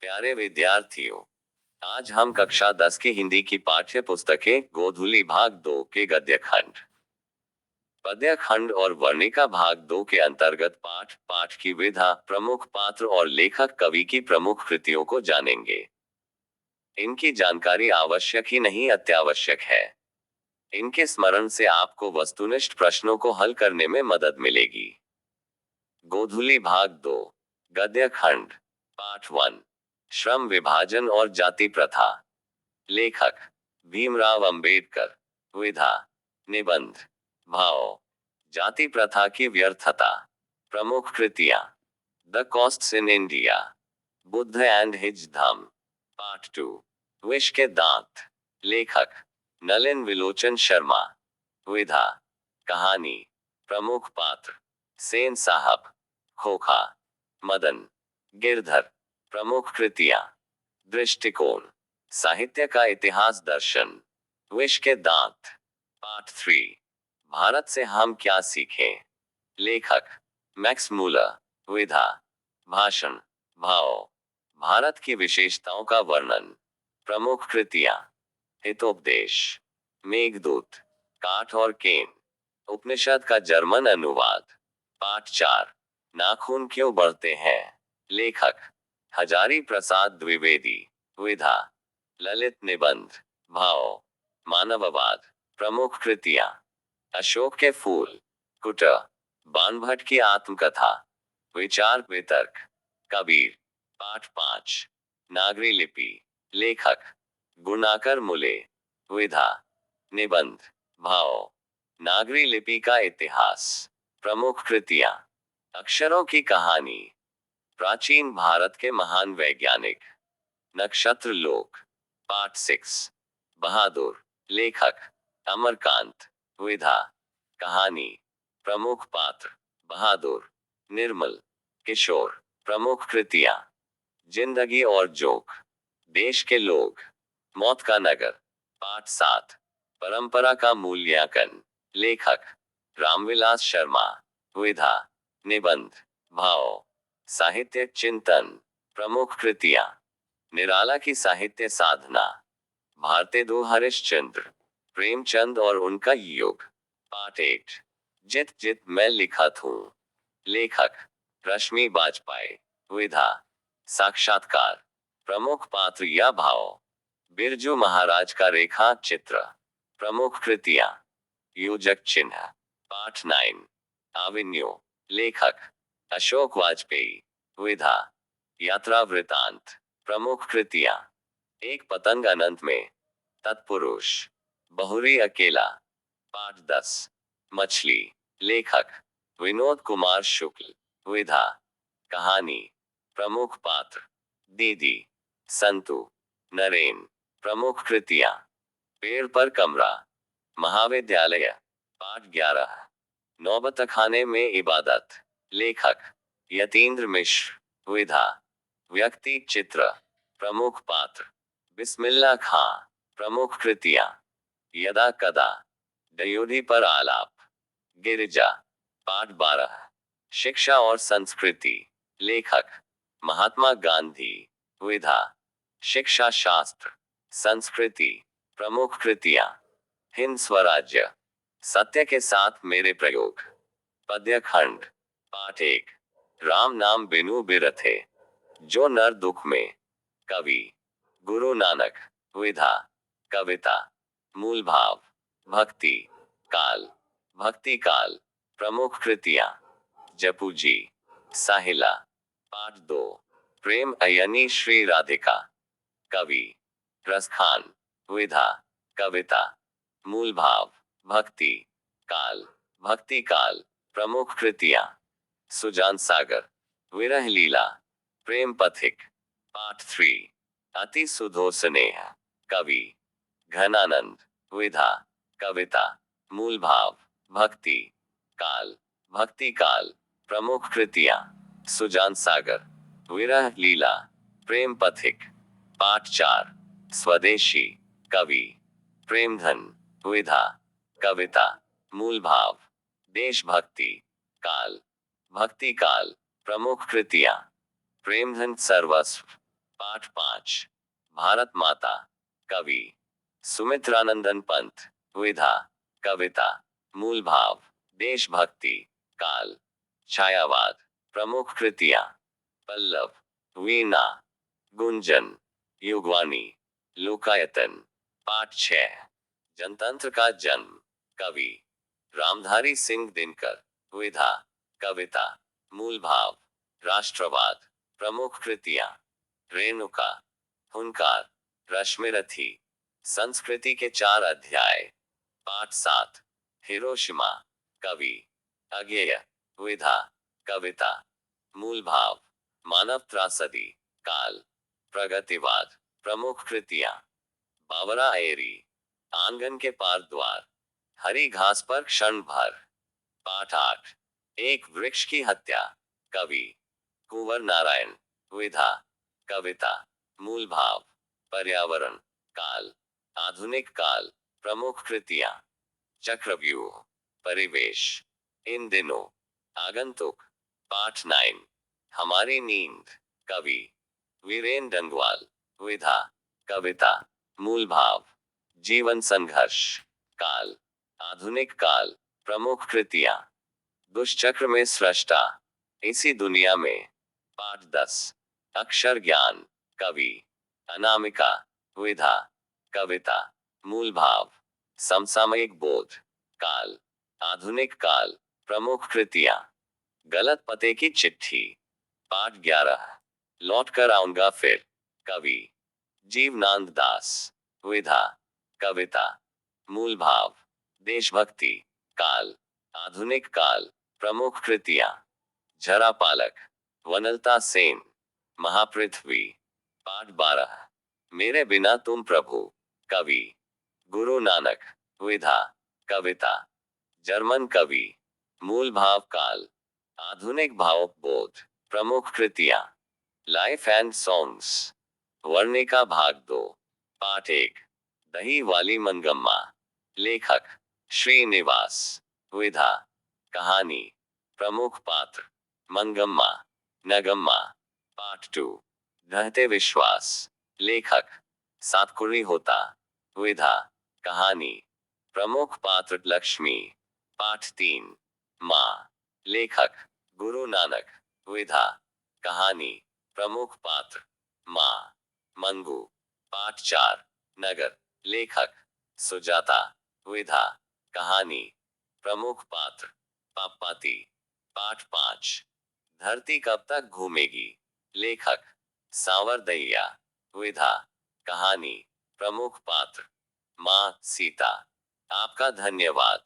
प्यारे विद्यार्थियों, आज हम कक्षा 10 की हिंदी की पाठ्य पुस्तकें गोधूली भाग 2 के गद्य खंड, पद्य खंड और वर्णिका भाग 2 के अंतर्गत पाठ पाठ की विधा, प्रमुख पात्र और लेखक कवि की प्रमुख कृतियों को जानेंगे। इनकी जानकारी आवश्यक ही नहीं अत्यावश्यक है। इनके स्मरण से आपको वस्तुनिष्ठ प्रश्नों को हल करने में मदद मिलेगी। गोधूली भाग 2 गद्य खंड, पाठ 1, श्रम विभाजन और जाति प्रथा। लेखक भीमराव अंबेडकर। विधा निबंध भाव, जाति प्रथा की व्यर्थता। प्रमुख कृतियां, the costs in India, Buddha and his Dhamma. Part 2, विष के दांत। लेखक नलिन विलोचन शर्मा। विधा कहानी। प्रमुख पात्र सेन साहब, खोखा, मदन, गिरधर। प्रमुख कृतियां, दृष्टिकोण, साहित्य का इतिहास दर्शन, विष के दांत। पार्ट 3, भारत से हम क्या सीखें। लेखक मैक्स मूलर। विधा भाषण, भाव, भारत की विशेषताओं का वर्णन। प्रमुख कृतियां, हितोपदेश, मेघदूत, काठ और केन, उपनिषद का जर्मन अनुवाद। पाठ 4, नाखून क्यों बढ़ते हैं। लेखक हजारी प्रसाद द्विवेदी। विधा ललित निबंध भाव, मानववाद। प्रमुख कृतियां, अशोक के फूल, कुटर, बाणभट्ट की आत्मकथा, विचार वितर्क, कबीर। पाठ 5, नागरी लिपि। लेखक गुणाकर मुले। विधा निबंध भाव, नागरी लिपि का इतिहास। प्रमुख कृतियां, अक्षरों की कहानी, प्राचीन भारत के महान वैज्ञानिक, नक्षत्र लोक। पार्ट 6, बहादुर। लेखक अमरकांत। विधा कहानी। प्रमुख पात्र बहादुर, निर्मल, किशोर। प्रमुख कृतियां, जिंदगी और जोक, देश के लोग, मौत का नगर। पाठ 7, परंपरा का मूल्यांकन। लेखक रामविलास शर्मा। विधा निबंध भाव, साहित्य चिंतन। प्रमुख कृतियां, निराला की साहित्य साधना, भारतेंदु हरिश्चंद्र, प्रेमचंद और उनका युग। पार्ट 8, जित जित मैं लिखत हूं। लेखक रश्मि बाजपेयी। विधा साक्षात्कार। प्रमुख पात्र या भाव, बिरजू महाराज का रेखा चित्र। प्रमुख कृतियां, योजक चिन्ह। पाठ 9, आविन्यो। लेखक अशोक वाजपेयी। विधा यात्रा वृतांत। प्रमुख कृतियां, एक पतंग अनंत में, तत्पुरुष, बहुरी अकेला। पाठ 10, मछली। लेखक विनोद कुमार शुक्ल। विधा कहानी। प्रमुख पात्र दीदी, संतु, नरेन। प्रमुख कृतियां, पेड़ पर कमरा, महाविद्यालय। पाठ 11, नौबतखाने में इबादत। लेखक यतीन्द्र मिश्र। विधा व्यक्ति चित्र। प्रमुख पात्र बिस्मिल्ला खां। प्रमुख कृतियां, यदा कदा, दयोधी पर आलाप, गिरिजा। पाठ 12, शिक्षा और संस्कृति। लेखक महात्मा गांधी। विधा शिक्षा शास्त्र, संस्कृति। प्रमुख कृतियां, हिंद स्वराज्य, सत्य के साथ मेरे प्रयोग। पद्य खंड। पाठ 1, राम नाम बिनु बिरथे, जो नर दुख में। कवि गुरु नानक। विधा कविता, मूल भाव, भक्ति काल, भक्ति काल। प्रमुख कृतियां, जपू जी, साहिला। पाठ 2, प्रेम अयनी श्री राधिका। कवि रसखान। विधा कविता, मूल भाव, भक्ति काल, भक्ति काल। प्रमुख कृतियां, सुजान सागर, विरह लीला, प्रेम पथिक। पाठ 3, अति सुधो स्नेह। कवि घनानंद। विधा कविता, मूल भाव, भक्ति काल, भक्ति काल। प्रमुख कृतियां, सुजान सागर, विरह लीला, प्रेम पथिक। पाठ 4, स्वदेशी। कवि प्रेमधन। विधा कविता, मूल भाव, देशभक्ति काल, भक्ति काल। प्रमुख कृतियां, प्रेमधन सर्वस्व, पाठ 5। भारत माता। कवि सुमित्रानंदन पंत। विधा कविता। मूल भाव देशभक्ति। काल छायावाद। प्रमुख कृतियां पल्लव, वीणा, गुंजन, युगवानी, लोकायतन। पाठ 6। जनतंत्र का जन्म। कवि रामधारी सिंह दिनकर। विधा कविता। मूल भाव राष्ट्रवाद। प्रमुख कृतियां रेणुका, हुंकार, रश्मिरथी। संस्कृति के 4 अध्याय। पाठ 7। हिरोशिमा। कवि अज्ञेय। विधा कविता। मूल भाव मानव त्रासदी। काल प्रगतिवाद। प्रमुख कृतियां बावरा एरी, आंगन के पार द्वार, हरी घास पर क्षण भर। पाठ 8। एक वृक्ष की हत्या। कवि कुंवर नारायण। विधा कविता। मूल भाव पर्यावरण। काल आधुनिक काल। प्रमुख कृतियां चक्रव्यूह, परिवेश, इन दिनों, आगंतुक। पाठ 9। हमारी नींद। कवि वीरेन डंगवाल। विधा कविता। मूल भाव जीवन संघर्ष। काल आधुनिक काल। प्रमुख कृतियां दुष्चक्र में सृष्टा, इसी दुनिया में। पाठ 10। अक्षर ज्ञान। कवि अनामिका। विधा कविता। मूल भाव समसामयिक बोध। काल आधुनिक काल। प्रमुख कृतियां गलत पते की चिट्ठी। पाठ 11। लौट कर आऊंगा फिर। कवि जीवनानंद दास। विधा कविता। मूल भाव देशभक्ति। काल आधुनिक काल। प्रमुख कृतियां झरा पालक, वनलता सेन, महापृथ्वी। पाठ 12। मेरे बिना तुम प्रभु। कवि गुरु नानक। विधा कविता। जर्मन कवि। मूल भाव काल आधुनिक भावोपबोध। प्रमुख कृतियां लाइफ एंड सॉन्ग्स। वर्णिका भाग 2। पाठ 1। दही वाली मंगम्मा। लेखक श्रीनिवास। विधा कहानी प्रमुख पात्र मंगम्मा, नगम्मा। पाठ 2। ढहते विश्वास। लेखक सातकुरी होता। विधा कहानी प्रमुख पात्र लक्ष्मी। पाठ 3। माँ। लेखक गुरु नानक। विधा कहानी प्रमुख पात्र माँ मंगू। पाठ 4। नगर। लेखक सुजाता। विधा कहानी प्रमुख पात्र पापाती। पाठ 5। धरती कब तक घूमेगी। लेखक सांवर दैया। विधा कहानी प्रमुख पात्र माँ सीता। आपका धन्यवाद।